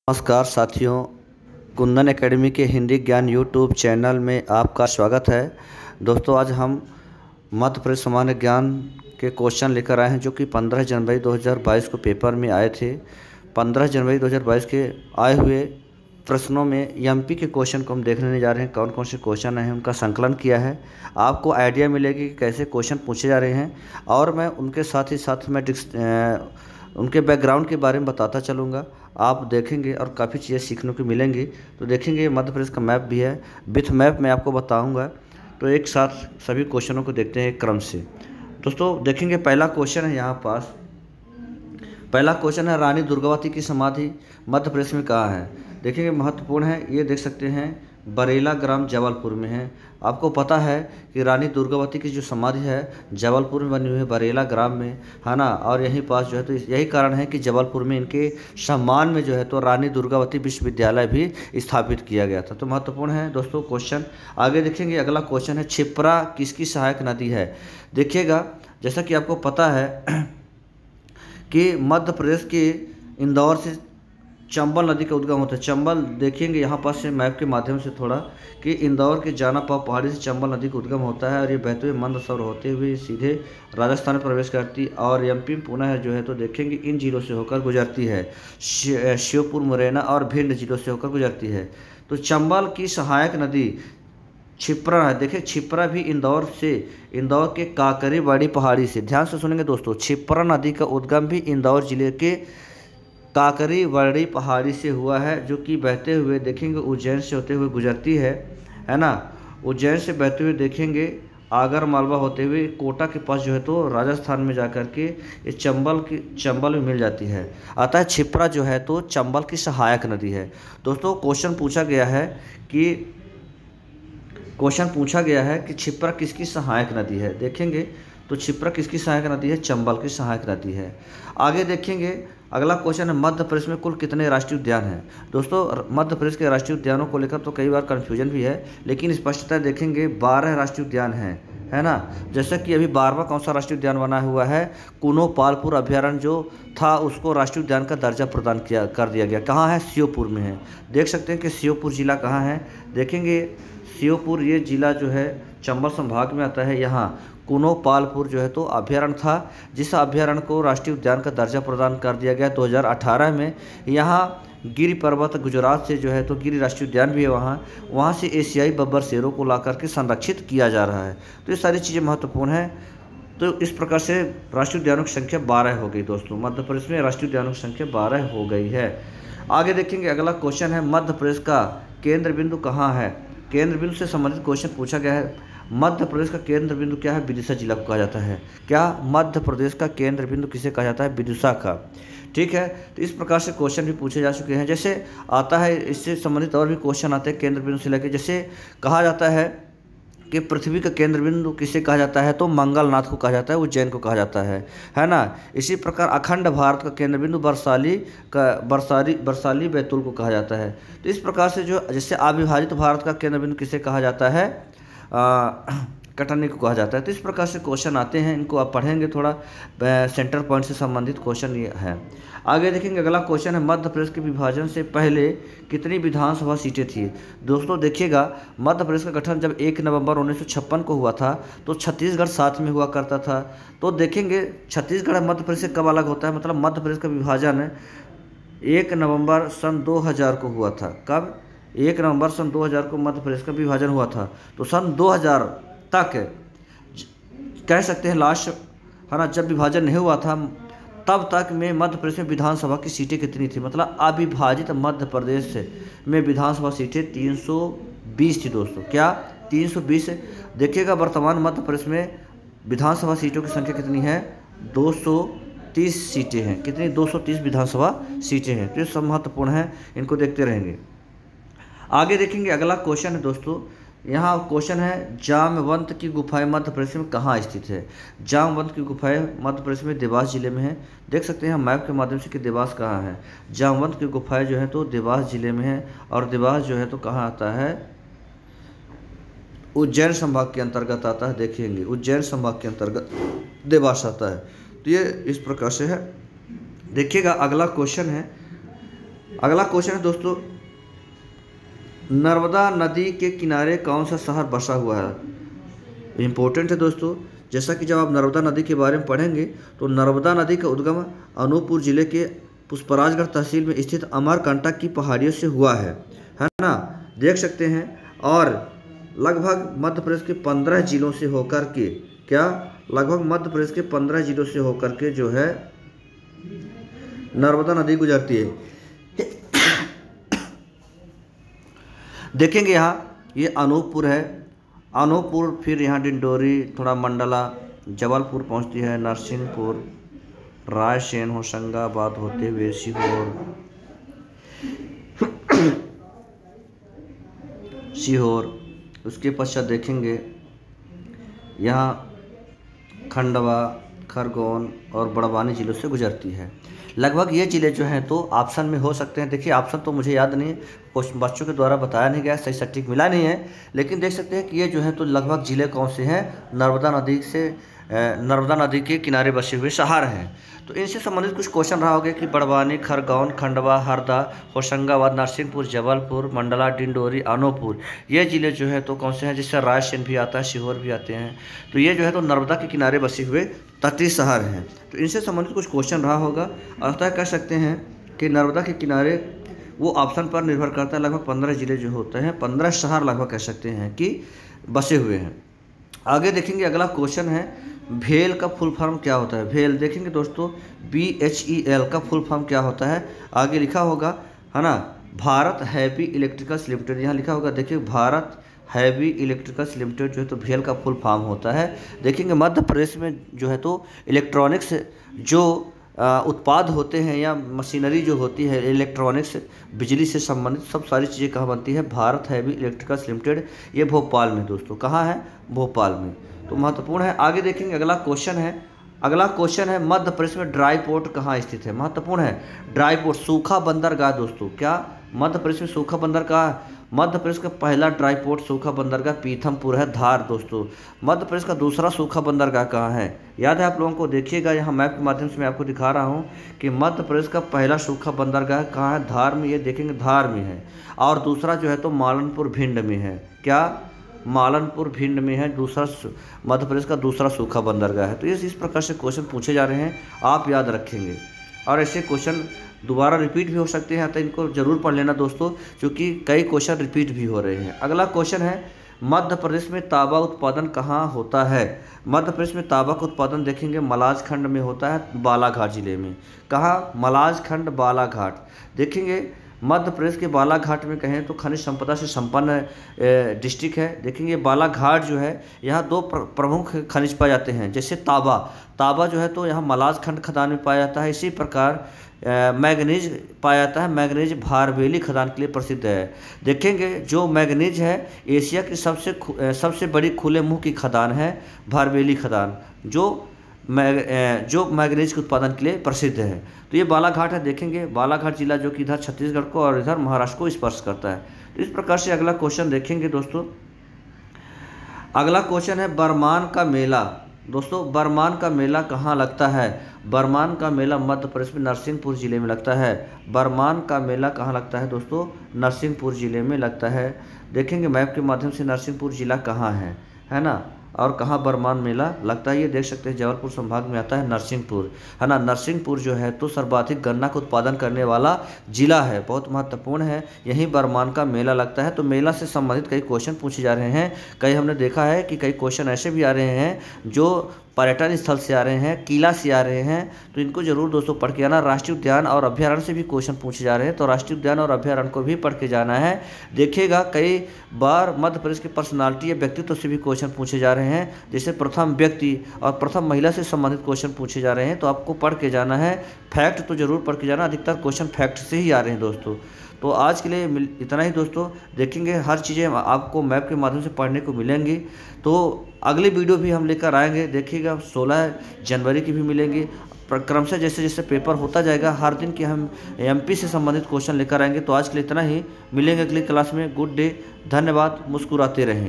नमस्कार साथियों, कुंदन एकेडमी के हिंदी ज्ञान यूट्यूब चैनल में आपका स्वागत है। दोस्तों, आज हम मध्य प्रदेश सामान्य ज्ञान के क्वेश्चन लेकर आए हैं जो कि 15 जनवरी 2022 को पेपर में आए थे। 15 जनवरी 2022 के आए हुए प्रश्नों में एमपी के क्वेश्चन को हम देखने जा रहे हैं। कौन कौन से क्वेश्चन हैं उनका संकलन किया है। आपको आइडिया मिलेगी कि कैसे क्वेश्चन पूछे जा रहे हैं और मैं उनके साथ ही साथ मैं उनके बैकग्राउंड के बारे में बताता चलूँगा। आप देखेंगे और काफ़ी चीज़ें सीखने को मिलेंगी। तो देखेंगे मध्य प्रदेश का मैप भी है, विथ मैप मैं आपको बताऊंगा। तो एक साथ सभी क्वेश्चनों को देखते हैं एक क्रम से। दोस्तों देखेंगे, पहला क्वेश्चन है यहाँ पास। पहला क्वेश्चन है, रानी दुर्गावती की समाधि मध्य प्रदेश में कहाँ है। देखेंगे महत्वपूर्ण है, ये देख सकते हैं बरेला ग्राम जबलपुर में है। आपको पता है कि रानी दुर्गावती की जो समाधि है जबलपुर में बनी हुई है, बरेला ग्राम में, है ना। और यहीं पास जो है तो यही कारण है कि जबलपुर में इनके सम्मान में जो है तो रानी दुर्गावती विश्वविद्यालय भी स्थापित किया गया था। तो महत्वपूर्ण है दोस्तों क्वेश्चन। आगे देखेंगे, अगला क्वेश्चन है, क्षिप्रा किसकी सहायक नदी है। देखिएगा, जैसा कि आपको पता है कि मध्य प्रदेश के इंदौर से चंबल नदी का उद्गम होता है। चंबल देखेंगे यहाँ पास से मैप के माध्यम से थोड़ा कि इंदौर के जानापाव पहाड़ी से चंबल नदी का उद्गम होता है और ये बहते हुए मंदसौर होते हुए सीधे राजस्थान में प्रवेश करती और एमपी पुनः जो है तो देखेंगे इन जिलों से होकर गुजरती है। श्योपुर, मुरैना और भिंड जिलों से होकर गुजरती है। तो चंबल की सहायक नदी क्षिप्रा है। देखिए, क्षिप्रा भी इंदौर के काकरीवाड़ी पहाड़ी से, ध्यान से सुनेंगे दोस्तों, क्षिप्रा नदी का उद्गम भी इंदौर जिले के काकरीवाड़ी पहाड़ी से हुआ है, जो कि बहते हुए देखेंगे उज्जैन से होते हुए गुजरती है ना। उज्जैन से बहते हुए देखेंगे आगर मालवा होते हुए कोटा के पास जो है तो राजस्थान में जाकर के ये चंबल में मिल जाती है। अतः क्षिप्रा जो है तो चंबल की सहायक नदी है। दोस्तों क्वेश्चन पूछा गया है कि क्षिप्रा किसकी सहायक नदी है। देखेंगे तो क्षिप्रा किसकी सहायक नदी है, चंबल की सहायक नदी है। आगे देखेंगे, अगला क्वेश्चन है, मध्य प्रदेश में कुल कितने राष्ट्रीय उद्यान हैं। दोस्तों मध्य प्रदेश के राष्ट्रीय उद्यानों को लेकर तो कई बार कन्फ्यूजन भी है, लेकिन स्पष्टता देखेंगे 12 राष्ट्रीय उद्यान हैं, है ना। जैसा कि अभी 12वां कौन सा राष्ट्रीय उद्यान बना हुआ है, कुनो पालपुर अभ्यारण्य जो था उसको राष्ट्रीय उद्यान का दर्जा प्रदान कर दिया गया। कहाँ है, श्योपुर में है। देख सकते हैं कि श्योपुर जिला कहाँ है। देखेंगे श्योपुर ये जिला जो है चंबल संभाग में आता है। यहाँ कुनो पालपुर जो है तो अभ्यारण्य था, जिस अभ्यारण्य को राष्ट्रीय उद्यान का दर्जा प्रदान कर दिया गया 2018 में। यहाँ गिरि पर्वत गुजरात से जो है तो गिरि राष्ट्रीय उद्यान भी है। वहाँ से एशियाई बब्बर शेरों को ला करके संरक्षित किया जा रहा है। तो ये सारी चीज़ें महत्वपूर्ण हैं। तो इस प्रकार से राष्ट्रीय उद्यानों की संख्या 12 हो गई दोस्तों। मध्य प्रदेश में राष्ट्रीय उद्यानों की संख्या 12 हो गई है। आगे देखेंगे, अगला क्वेश्चन है, मध्य प्रदेश का केंद्र बिंदु कहाँ है। केंद्र बिंदु से संबंधित क्वेश्चन पूछा गया है। मध्य प्रदेश का केंद्र बिंदु क्या है, विदिशा जिला को कहा जाता है। क्या मध्य प्रदेश का केंद्र बिंदु किसे कहा जाता है, विदिशा का। ठीक है, तो इस प्रकार से क्वेश्चन भी पूछे जा चुके हैं। जैसे आता है, इससे संबंधित और भी क्वेश्चन आते हैं केंद्र बिंदु से लेकर। जैसे कहा जाता है कि पृथ्वी का केंद्र बिंदु किसे कहा जाता है, तो मंगलनाथ को कहा जाता है, उज्जैन को कहा जाता है ना। इसी प्रकार अखंड भारत का केंद्र बिंदु बरसाली बैतूल को कहा जाता है। तो इस प्रकार से जो जैसे अविभाजित भारत का केंद्र बिंदु किसे कहा जाता है, कटनी को कहा जाता है। तो इस प्रकार से क्वेश्चन आते हैं, इनको आप पढ़ेंगे थोड़ा, सेंटर पॉइंट से संबंधित क्वेश्चन ये है। आगे देखेंगे, अगला क्वेश्चन है, मध्य प्रदेश के विभाजन से पहले कितनी विधानसभा सीटें थी। दोस्तों देखिएगा, मध्य प्रदेश का गठन जब 1 नवंबर 1956 को हुआ था तो छत्तीसगढ़ साथ में हुआ करता था। तो देखेंगे छत्तीसगढ़ मध्य प्रदेश से कब अलग होता है, मतलब मध्य प्रदेश का विभाजन 1 नवंबर सन 2000 को हुआ था। कब, 1 नवंबर सन 2000 को मध्य प्रदेश का विभाजन हुआ था। तो सन 2000 तक कह सकते हैं लास्ट, है ना, जब विभाजन नहीं हुआ था तब तक में मध्य प्रदेश में विधानसभा की सीटें कितनी थी, मतलब अविभाजित मध्य प्रदेश में विधानसभा सीटें 320 थी दोस्तों। क्या, 320। देखिएगा वर्तमान मध्य प्रदेश में विधानसभा सीटों की संख्या कितनी है, 230 सीटें हैं। कितनी, 230 विधानसभा सीटें हैं। तो ये सब महत्वपूर्ण है, इनको देखते रहेंगे। आगे देखेंगे, अगला क्वेश्चन है दोस्तों, यहाँ क्वेश्चन है, जामवंत की गुफाएं मध्य प्रदेश में कहाँ स्थित है। जामवंत की गुफाएं मध्य प्रदेश में देवास जिले में है। देख सकते हैं मैप के माध्यम से कि देवास कहाँ है। जामवंत की गुफाएं जो है तो देवास जिले में है, और देवास जो है तो कहाँ आता है, उज्जैन संभाग के अंतर्गत आता है। देखेंगे उज्जैन संभाग के अंतर्गत देवास आता है। तो ये इस प्रकार से है। देखिएगा, अगला क्वेश्चन है, अगला क्वेश्चन है दोस्तों, नर्मदा नदी के किनारे कौन सा शहर बसा हुआ है। इम्पोर्टेंट है दोस्तों, जैसा कि जब आप नर्मदा नदी के बारे में पढ़ेंगे तो नर्मदा नदी का उद्गम अनूपपुर जिले के पुष्पराजगढ़ तहसील में स्थित अमरकंटक की पहाड़ियों से हुआ है ना, देख सकते हैं। और लगभग मध्य प्रदेश के 15 जिलों से होकर के, क्या लगभग मध्य प्रदेश के 15 जिलों से होकर के जो है नर्मदा नदी गुजरती है। देखेंगे यहाँ ये अनूपपुर है, अनूपपुर, फिर यहाँ डिंडोरी, थोड़ा मंडला, जबलपुर पहुँचती है, नरसिंहपुर, रायसेन, होशंगाबाद होते हुए सीहोर। उसके पश्चात देखेंगे यहाँ खंडवा, खरगोन और बड़वानी जिलों से गुजरती है। लगभग ये ज़िले जो हैं तो ऑप्शन में हो सकते हैं। देखिए ऑप्शन तो मुझे याद नहीं है, क्वेश्चन बच्चों के द्वारा बताया नहीं गया, सही सटीक मिला नहीं है, लेकिन देख सकते हैं कि ये जो है तो लगभग ज़िले कौन से हैं, नर्मदा नदी के किनारे बसे हुए शहर हैं। तो इनसे संबंधित कुछ क्वेश्चन रहा होगा कि बड़वानी, खरगोन, खंडवा, हरदा, होशंगाबाद, नरसिंहपुर, जबलपुर, मंडला, डिंडोरी, अनूपपुर, ये ज़िले जो है तो कौन से हैं, जिससे रायसेन भी आता है, सीहोर भी आते हैं। तो ये जो है तो नर्मदा के किनारे बसे हुए तटीय शहर हैं। तो इनसे संबंधित कुछ क्वेश्चन रहा होगा। अतः कह सकते हैं कि नर्मदा के किनारे वो ऑप्शन पर निर्भर करता है, लगभग 15 ज़िले जो होते हैं, 15 शहर लगभग कह सकते हैं कि बसे हुए हैं। आगे देखेंगे अगला क्वेश्चन है, भेल का फुल फॉर्म क्या होता है। भेल देखेंगे दोस्तों, BHEL का फुल फॉर्म क्या होता है, आगे लिखा होगा है ना, भारत हैवी इलेक्ट्रिकल्स लिमिटेड, यहाँ लिखा होगा। देखिए भारत हैवी इलेक्ट्रिकल्स लिमिटेड जो है तो भेल का फुल फॉर्म होता है। देखेंगे मध्य प्रदेश में जो है तो इलेक्ट्रॉनिक्स जो उत्पाद होते हैं या मशीनरी जो होती है, इलेक्ट्रॉनिक्स, बिजली से संबंधित सब सारी चीज़ें कहाँ बनती है, भारत हैवी इलेक्ट्रिकल्स लिमिटेड, ये भोपाल में दोस्तों, कहाँ है, भोपाल में। तो महत्वपूर्ण है। आगे देखेंगे अगला क्वेश्चन है, मध्य प्रदेश में ड्राई पोर्ट कहाँ स्थित है। महत्वपूर्ण है, ड्राई पोर्ट, सूखा बंदरगाह दोस्तों, क्या मध्य प्रदेश में सूखा बंदरगाह, मध्य प्रदेश का पहला ड्राई पोर्ट सूखा बंदरगाह पीथमपुर है, धार दोस्तों। मध्य प्रदेश का दूसरा सूखा बंदरगाह कहाँ है, याद है आप लोगों को, देखिएगा यहाँ मैप के माध्यम से मैं आपको दिखा रहा हूँ कि मध्य प्रदेश का पहला सूखा बंदरगाह कहाँ है, धार में, ये देखेंगे धार में है। और दूसरा जो है तो मालनपुर भिंड में है, क्या मालनपुर भिंड में है, दूसरा मध्य प्रदेश का दूसरा सूखा बंदरगाह है। तो इस प्रकार से क्वेश्चन पूछे जा रहे हैं, आप याद रखेंगे। और ऐसे क्वेश्चन दोबारा रिपीट भी हो सकते हैं, तो इनको जरूर पढ़ लेना दोस्तों, क्योंकि कई क्वेश्चन रिपीट भी हो रहे हैं। अगला क्वेश्चन है, मध्य प्रदेश में तांबा उत्पादन कहाँ होता है। मध्य प्रदेश में तांबा का उत्पादन देखेंगे मलाज खंड में होता है, बालाघाट जिले में। कहाँ, मलाज खंड, बालाघाट। देखेंगे मध्य प्रदेश के बालाघाट में कहें तो खनिज संपदा से संपन्न डिस्ट्रिक्ट है। देखेंगे बालाघाट जो है, यहाँ 2 प्रमुख खनिज पाए जाते हैं, जैसे तांबा जो है तो यहाँ मलाज खंड खदान में पाया जाता है। इसी प्रकार मैग्नीज पाया जाता है, मैग्नीज भारवेली खदान के लिए प्रसिद्ध है। देखेंगे जो मैग्नीज है, एशिया की सबसे बड़ी खुले मुंह की खदान है भारवेली खदान, जो मैग्नीज के उत्पादन के लिए प्रसिद्ध है। तो ये बालाघाट है। देखेंगे बालाघाट जिला जो कि इधर छत्तीसगढ़ को और इधर महाराष्ट्र को स्पर्श करता है। तो इस प्रकार से अगला क्वेश्चन देखेंगे दोस्तों। अगला क्वेश्चन है, बरमान का मेला। दोस्तों बरमान का मेला कहाँ लगता है। बरमान का मेला मध्य प्रदेश में नरसिंहपुर जिले में लगता है। बरमान का मेला कहाँ लगता है दोस्तों, नरसिंहपुर जिले में लगता है। देखेंगे मैप के माध्यम से नरसिंहपुर जिला कहाँ है ना, और कहाँ बरमान मेला लगता है, ये देख सकते हैं जबलपुर संभाग में आता है नरसिंहपुर, है ना। नरसिंहपुर जो है तो सर्वाधिक गन्ना का उत्पादन करने वाला जिला है, बहुत महत्वपूर्ण है। यहीं बरमान का मेला लगता है। तो मेला से संबंधित कई क्वेश्चन पूछे जा रहे हैं। कई हमने देखा है कि कई क्वेश्चन ऐसे भी आ रहे हैं जो पर्यटन स्थल से आ रहे हैं, किला से आ रहे हैं। तो इनको जरूर दोस्तों पढ़ के आना। राष्ट्रीय उद्यान और अभ्यारण्य से भी क्वेश्चन पूछे जा रहे हैं, तो राष्ट्रीय उद्यान और अभ्यारण्य को भी पढ़ के जाना है। देखिएगा कई बार मध्य प्रदेश की पर्सनालिटी या व्यक्तित्व से भी क्वेश्चन पूछे जा रहे हैं, जैसे प्रथम व्यक्ति और प्रथम महिला से संबंधित क्वेश्चन पूछे जा रहे हैं। तो आपको पढ़ के जाना है। फैक्ट तो जरूर पढ़ के जाना, अधिकतर क्वेश्चन फैक्ट से ही आ रहे हैं दोस्तों। तो आज के लिए इतना ही दोस्तों। देखेंगे हर चीज़ें आपको मैप के माध्यम से पढ़ने को मिलेंगी। तो अगली वीडियो भी हम लेकर आएंगे। देखिएगा 16 जनवरी की भी मिलेंगी। क्रमशः जैसे जैसे पेपर होता जाएगा, हर दिन के हम MP से संबंधित क्वेश्चन लेकर आएंगे। तो आज के लिए इतना ही, मिलेंगे अगली क्लास में। गुड डे, धन्यवाद, मुस्कुराते रहें।